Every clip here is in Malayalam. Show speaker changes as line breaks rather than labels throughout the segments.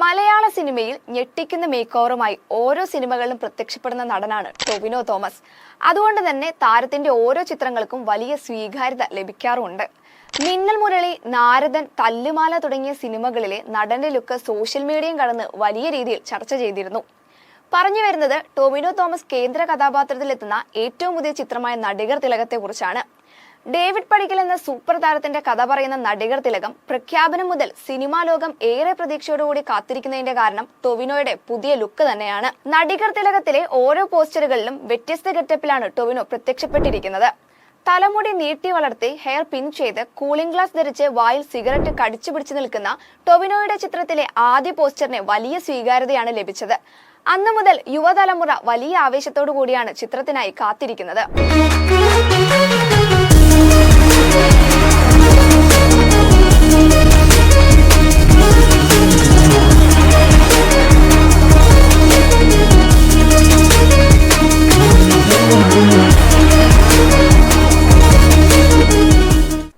മലയാള സിനിമയിൽ ഞെട്ടിക്കുന്ന മേക്ക് ഓവറുമായി ഓരോ സിനിമകളിലും പ്രത്യക്ഷപ്പെടുന്ന നടനാണ് ടൊവിനോ തോമസ്. അതുകൊണ്ട് തന്നെ താരത്തിന്റെ ഓരോ ചിത്രങ്ങൾക്കും വലിയ സ്വീകാര്യത ലഭിക്കാറുമുണ്ട്. മിന്നൽ മുരളി, നാരദൻ, തല്ലുമാല തുടങ്ങിയ സിനിമകളിലെ നടന്റെ ലുക്ക് സോഷ്യൽ മീഡിയയും കടന്ന് വലിയ രീതിയിൽ ചർച്ച ചെയ്തിരുന്നു. പറഞ്ഞു വരുന്നത് ടൊവിനോ തോമസ് കേന്ദ്ര കഥാപാത്രത്തിലെത്തുന്ന ഏറ്റവും പുതിയ ചിത്രമായ നടികർ തിലകത്തെ കുറിച്ചാണ്. ഡേവിഡ് പടിക്കൽ എന്ന സൂപ്പർ താരത്തിന്റെ കഥ പറയുന്ന നടികർ തിലകം പ്രഖ്യാപനം മുതൽ സിനിമാ ലോകം ഏറെ പ്രതീക്ഷയോടുകൂടി കാത്തിരിക്കുന്നതിന്റെ കാരണം ടൊവിനോയുടെ പുതിയ ലുക്ക് തന്നെയാണ്. നടികർ തിലകത്തിലെ ഓരോ പോസ്റ്ററുകളിലും വ്യത്യസ്ത ഗെറ്റപ്പിലാണ് ടൊവിനോ പ്രത്യക്ഷപ്പെട്ടിരിക്കുന്നത്. തലമുടി നീട്ടി വളർത്തി ഹെയർ പിൻ ചെയ്ത് കൂളിംഗ് ഗ്ലാസ് ധരിച്ച് വായിൽ സിഗരറ്റ് കടിച്ചു പിടിച്ചു നിൽക്കുന്ന ടൊവിനോയുടെ ചിത്രത്തിലെ ആദ്യ പോസ്റ്ററിന് വലിയ സ്വീകാര്യതയാണ് ലഭിച്ചത്. അന്നു മുതൽ യുവതലമുറ വലിയ ആവേശത്തോടു കൂടിയാണ് ചിത്രത്തിനായി കാത്തിരിക്കുന്നത്.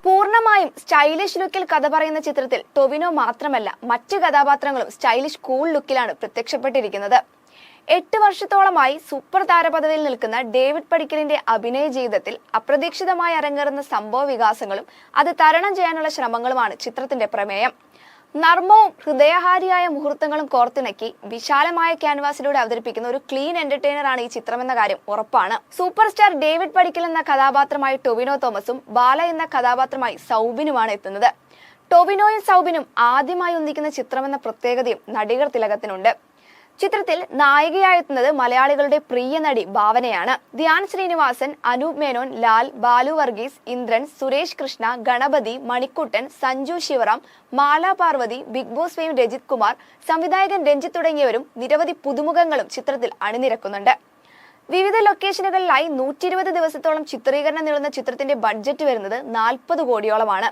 പൂർണ്ണമായും സ്റ്റൈലിഷ് ലുക്കിൽ കഥ പറയുന്ന ചിത്രത്തിൽ ടൊവിനോ മാത്രമല്ല മറ്റു കഥാപാത്രങ്ങളും സ്റ്റൈലിഷ് കൂൾ ലുക്കിലാണ് പ്രത്യക്ഷപ്പെട്ടിരിക്കുന്നത്. 8 വർഷത്തോളമായി സൂപ്പർ താരപദവിയിൽ നിൽക്കുന്ന ഡേവിഡ് പടിക്കലിന്റെ അഭിനയ ജീവിതത്തിൽ അപ്രതീക്ഷിതമായി അരങ്ങേറുന്ന സംഭവ വികാസങ്ങളും അത് തരണം ചെയ്യാനുള്ള ശ്രമങ്ങളുമാണ് ചിത്രത്തിന്റെ പ്രമേയം. നർമ്മവും ഹൃദയഹാരിയായ മുഹൂർത്തങ്ങളും കോർത്തിണക്കി വിശാലമായ ക്യാൻവാസിലൂടെ അവതരിപ്പിക്കുന്ന ഒരു ക്ലീൻ എന്റർടൈനറാണ് ഈ ചിത്രമെന്ന കാര്യം ഉറപ്പാണ്. സൂപ്പർ സ്റ്റാർ ഡേവിഡ് പടിക്കൽ എന്ന കഥാപാത്രമായി ടൊവിനോ തോമസും ബാല എന്ന കഥാപാത്രമായി സൗബിനുമാണ് എത്തുന്നത്. ടൊവിനോയും സൗബിനും ആദ്യമായി ഒന്നിക്കുന്ന ചിത്രമെന്ന പ്രത്യേകതയും നടികർ തിലകത്തിനുണ്ട്. ചിത്രത്തിൽ നായികയായെത്തുന്നത് മലയാളികളുടെ പ്രിയ നടി ഭാവനയാണ്. Dhyan Sreenivasan, Anoop Menon, Lal, Balu Varghese, Indran, Suresh Krishna, Ganapathi, Manikuttan, Sanju Sivaram, Mala Parvathy, Bigg Boss fame Rajith Kumar, സംവിധായകൻ രഞ്ജിത്ത് തുടങ്ങിയവരും നിരവധി പുതുമുഖങ്ങളും ചിത്രത്തിൽ അണിനിരക്കുന്നുണ്ട്. വിവിധ ലൊക്കേഷനുകളിലായി 120 ദിവസത്തോളം ചിത്രീകരണം നീളുന്ന ചിത്രത്തിന്റെ ബഡ്ജറ്റ് വരുന്നത് 40 കോടിയോളമാണ്.